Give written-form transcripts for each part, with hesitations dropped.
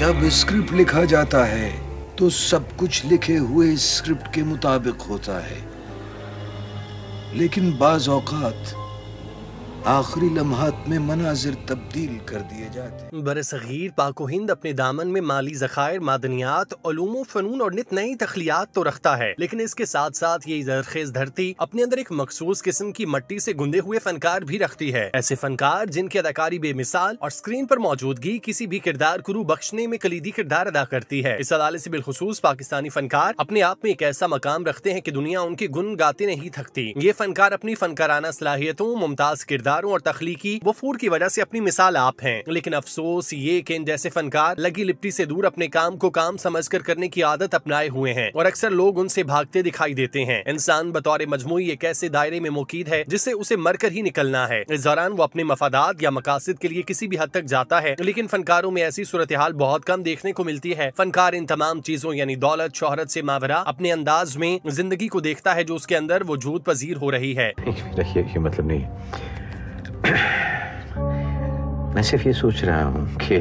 जब स्क्रिप्ट लिखा जाता है तो सब कुछ लिखे हुए स्क्रिप्ट के मुताबिक होता है, लेकिन बाज़ औक़ात आखिरी लम्हात में मनाजिर तब्दील कर दिए जाते हैं। बरसगीर पाको हिंद अपने दामन में माली ज़खायर, मादनियात, उलूम, फ़नून और नित नई तख्लियात तो रखता है, लेकिन इसके साथ साथ ये ज़रखेज़ धरती अपने अंदर एक मखसूस किस्म की मट्टी से गुंदे हुए फनकार भी रखती है। ऐसे फनकार जिनकी अदाकारी बेमिसाल और स्क्रीन पर मौजूदगी किसी भी किरदार को रूह बख्शने में कलीदी किरदार अदा करती है। इस हवाले से बिलखुसूस पाकिस्तानी फनकार अपने आप में एक ऐसा मकाम रखते हैं कि दुनिया उनके गुन गाते नहीं थकती। ये फनकार अपनी फनकाराना सलाहियतों, मुमताज किरदारों और तख्लीकी वफूर की वजह से अपनी मिसाल आप हैं, लेकिन अफसोस ये कि इन जैसे फनकार लगी लिपटी से दूर अपने काम को काम समझकर करने की आदत अपनाए हुए हैं और अक्सर लोग उनसे भागते दिखाई देते हैं। इंसान बतौर मजमूई एक ऐसे दायरे में मुकीद है जिससे उसे मरकर ही निकलना है। इस दौरान वो अपने मफादात या मकासद के लिए किसी भी हद तक जाता है, लेकिन फनकारों में ऐसी सूरत हाल बहुत कम देखने को मिलती है। फनकार इन तमाम चीजों यानी दौलत, शोहरत से मावरा अपने अंदाज में जिंदगी को देखता है जो उसके अंदर वजूद पजीर हो रही है। ये मतलब नहीं, मैं सिर्फ ये सोच रहा हूँ कि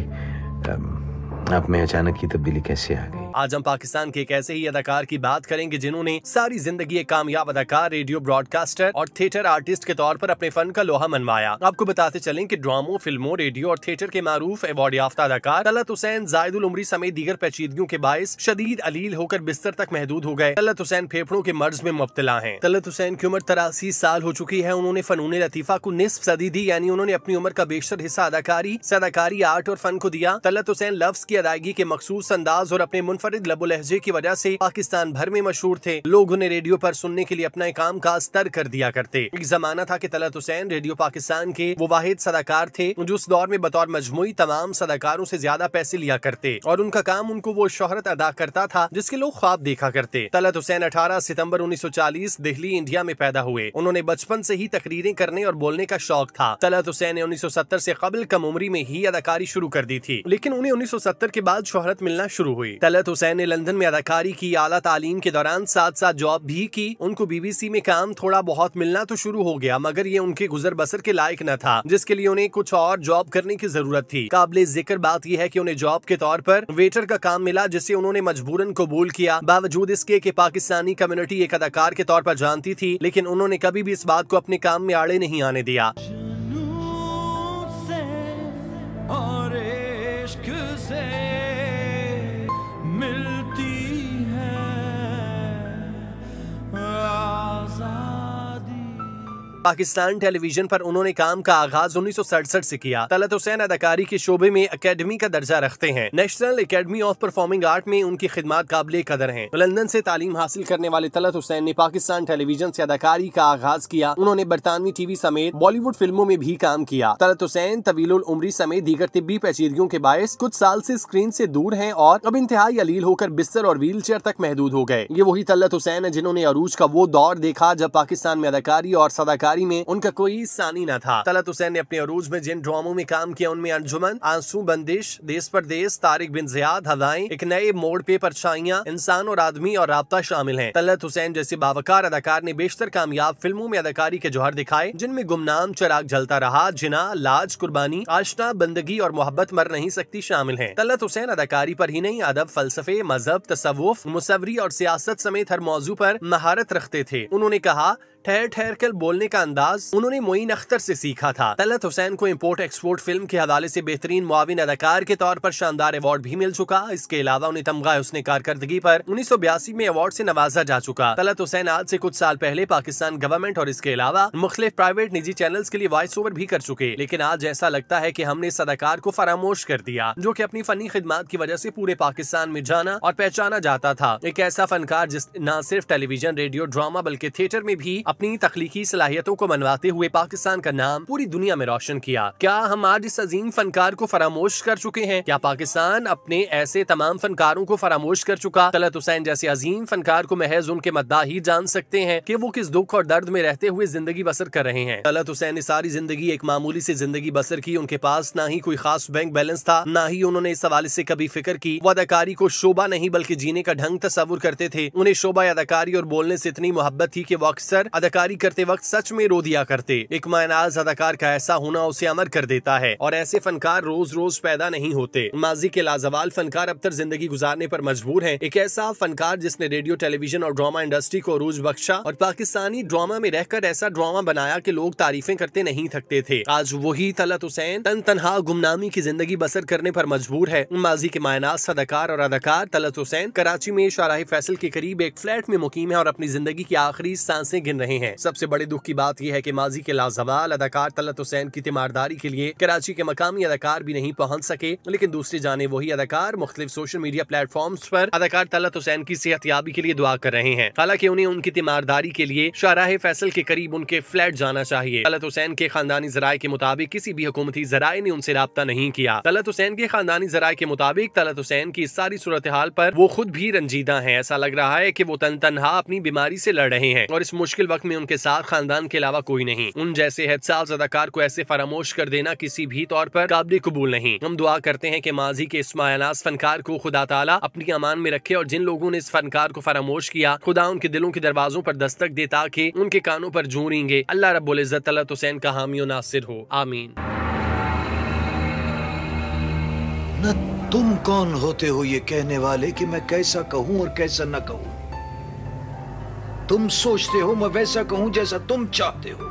अब में अचानक की तब्दीली कैसे आ गई। आज हम पाकिस्तान के एक ऐसे ही अदाकार की बात करेंगे जिन्होंने सारी जिंदगी एक कामयाब अदाकार, रेडियो ब्रॉडकास्टर और थिएटर आर्टिस्ट के तौर पर अपने फन का लोहा मनवाया। आपको बताते चलें कि ड्रामों, फिल्मों, रेडियो और थिएटर के मारूफ अवार्ड याफ्ता अदाकार तलत हुसैन जायदुल उमरी समेत दीगर पेचीदगियों के बायस शदीद अलील होकर बिस्तर तक महदूद हो गए। तलत हुसैन फेफड़ों के मर्ज में मुब्तला हैं। तलत हुसैन की उम्र 83 साल हो चुकी है। उन्होंने फनून लतीफा को निस्फ सदी दी, यानी उन्होंने अपनी उम्र का बेशतर हिस्सा अदाकारी, आर्ट और फन को दिया। तलत हुसैन लफ्ज की अदायगी के मखसूस अंदाज और अपने मुनफरिद लबो लहजे की वजह से पाकिस्तान भर में मशहूर थे। लोग उन्हें रेडियो पर सुनने के लिए अपना काम काज तर कर दिया करते। एक जमाना था कि तलत हुसैन रेडियो पाकिस्तान के वो वाहिद सदाकार थे जो उस दौर में बतौर मजमूई तमाम सदाकारों से ज्यादा पैसे लिया करते और उनका काम उनको वो शोहरत अदा करता था जिसके लोग ख्वाब देखा करते। तलत हुसैन 18 सितंबर 1940 दिल्ली, इंडिया में पैदा हुए। उन्होंने बचपन से ही तकरीरें करने और बोलने का शौक था। तलत हुसैन ने 1970 से कबल कम उम्री में ही अदाकारी शुरू कर दी थी, लेकिन उन्हें 1970 के बाद शोहरत मिलना शुरू हुई। तलत हुसैन ने लंदन में अदाकारी की, आला तालीम के दौरान साथ साथ जॉब भी की। उनको बीबीसी में काम थोड़ा बहुत मिलना तो शुरू हो गया, मगर ये उनके गुजर बसर के लायक न था, जिसके लिए उन्हें कुछ और जॉब करने की जरूरत थी। काबिले जिक्र बात यह है कि उन्हें जॉब के तौर पर वेटर का काम मिला, जिसे उन्होंने मजबूरन कबूल किया। बावजूद इसके कि पाकिस्तानी कम्युनिटी एक अदाकार के तौर पर जानती थी, लेकिन उन्होंने कभी भी इस बात को अपने काम में आड़े नहीं आने दिया। पाकिस्तान टेलीविजन पर उन्होंने काम का आगाज 1967 से किया। तलत हुसैन अदाकारी के शोबे में अकेडमी का दर्जा रखते हैं। National academy of performing art में उनकी खिदमत काबिले कदर हैं। लंदन से तालीम हासिल करने वाले तलत हुसैन ने पाकिस्तान टेलीविजन से अदाकारी का आगाज किया। उन्होंने बरतानवी टीवी समेत बॉलीवुड फिल्मों में भी काम किया। तलत हुसैन तवीलुल उम्री समेत दीगर तिब्बी पेचीदगियों के बायस कुछ साल से स्क्रीन से दूर हैं और अब इंतहाई अलील होकर बिस्तर और व्हील चेयर तक महदूद हो गए। ये वही तलत हुसैन है जिन्होंने अरूज का वो दौर देखा जब पाकिस्तान में अदाकारी और सदाकारी में उनका कोई सानी न था। तलत हुसैन ने अपने अरूज में जिन ड्रामों में काम किया उनमें अंजुमन, आंसू, बंदिश, देश परदेश, तारिक बिन ज़ियाद, हवाएं, एक नए मोड़ पे, परछाइयां, इंसान और आदमी और राब्ता शामिल हैं। तलत हुसैन जैसे बावकार अदाकार ने बेशतर कामयाब फिल्मों में अदाकारी के जौहर दिखाए, जिनमें गुमनाम, चिराग जलता रहा, जिना, लाज, कुर्बानी, आशना, बंदगी और मोहब्बत मर नहीं सकती शामिल हैं। तलत हुसैन अदाकारी पर ही नहीं, अदब, फलसफे, मजहब, तसव्वुफ, मुसव्वरी और सियासत समेत हर मौजू पर महारत रखते थे। उन्होंने कहा, ठहर ठहर कर बोलने का अंदाज उन्होंने मोइन अख्तर से सीखा था। तलत हुसैन को इम्पोर्ट एक्सपोर्ट फिल्म के हवाले से बेहतरीन मुआविन अदाकार के तौर पर शानदार अवार्ड भी मिल चुका। इसके अलावा उन्हें तमगा हुस्न कारकर्दगी पर 1982 में अवार्ड से नवाजा जा चुका। तलत हुसैन आज से कुछ साल पहले पाकिस्तान गवर्नमेंट और इसके अलावा मुख्तलिफ प्राइवेट निजी चैनल्स के लिए वॉइस ओवर भी कर चुके, लेकिन आज ऐसा लगता है कि हमने इस अदाकार को फरामोश कर दिया, जो कि अपनी फनी खिदमत की वजह से पूरे पाकिस्तान में जाना और पहचाना जाता था। एक ऐसा फनकार जिस न सिर्फ टेलीविजन, रेडियो, ड्रामा बल्कि थिएटर में भी अपनी तख्लीकी सलाहियतों को मनवाते हुए पाकिस्तान का नाम पूरी दुनिया में रोशन किया। क्या हम आज इस अजीम फनकार को फरामोश कर चुके हैं? क्या पाकिस्तान अपने ऐसे तमाम फनकारों को फरामोश कर चुका? तलत हुसैन जैसे अजीम फनकार को महज उनके मद्दाह ही जान सकते हैं कि वो किस दुख और दर्द में रहते हुए जिंदगी बसर कर रहे हैं। तलत हुसैन ने सारी जिंदगी एक मामूली सी जिंदगी बसर की। उनके पास ना ही कोई खास बैंक बैलेंस था, ना ही उन्होंने इस हवाले से कभी फिक्र की। वो अदाकारी को शोबा नहीं बल्कि जीने का ढंग तस्वुर करते थे। उन्हें शोबा अदाकारी और बोलने से इतनी मोहब्बत थी कि वो अक्सर अदाकारी करते वक्त सच में रो दिया करते। एक मायनाज अदाकार का ऐसा होना उसे अमर कर देता है और ऐसे फनकार रोज रोज पैदा नहीं होते। माजी के लाजवाल फनकार अब तक जिंदगी गुजारने पर मजबूर हैं। एक ऐसा फनकार जिसने रेडियो, टेलीविजन और ड्रामा इंडस्ट्री को अरूज बख्शा और पाकिस्तानी ड्रामा में रहकर ऐसा ड्रामा बनाया कि लोग तारीफें करते नहीं थकते थे। आज वही तलत हुसैन तनहा गुमनामी की जिंदगी बसर करने पर मजबूर है। माजी के मायनाज अदाकार और अदाकार तलत हुसैन कराची में शाहराह फैसल के करीब एक फ्लैट में मुकीम है और अपनी जिंदगी की आखिरी सांसें गिन रहे हैं। सबसे बड़े दुख की बात यह है कि माजी के लाजवाल अदाकार तलत हुसैन की तीमारदारी के लिए कराची के मकामी अदाकार भी नहीं पहुंच सके, लेकिन दूसरी जाने वही अदाकार मुख्तलिफ सोशल मीडिया प्लेटफॉर्म्स पर अदाकार तलत हुसैन की सेहतयाबी के लिए दुआ कर रहे हैं। हालांकि उन्हें उनकी तीमारदारी के लिए शाहराह फैसल के करीब उनके फ्लैट जाना चाहिए। तलत हुसैन के खानदानी जराये के मुताबिक किसी भी हुकूमती जराये ने उनसे राब्ता नहीं किया। तलत हुसैन के खानदानी जराये के मुताबिक तलत हुसैन की सारी सूरत हाल पर वो खुद भी रंजीदा हैं। ऐसा लग रहा है कि वो तनहा अपनी बीमारी से लड़ रहे हैं और इस मुश्किल वक्त में उनके साथ खानदान के अलावा कोई नहीं। उन जैसे हदसास अदाकार को ऐसे फरामोश कर देना किसी भी तौर पर काबिल कबूल नहीं। हम दुआ करते हैं कि माजी के इस मायनाज फनकार को खुदा ताला अपनी अमान में रखे और जिन लोगों ने इस फनकार को फरामोश किया खुदा उनके दिलों के दरवाजों पर दस्तक दे ताकि उनके कानों पर जूं रेंगे। अल्लाह रब्बुल इज्जत तलत हुसैन का हामी और नासिर हो, आमीन। न तुम कौन होते हो ये कहने वाले कि मैं कैसा कहूं और कैसा न कहूं। तुम सोचते हो मैं वैसा कहूं जैसा तुम चाहते हो।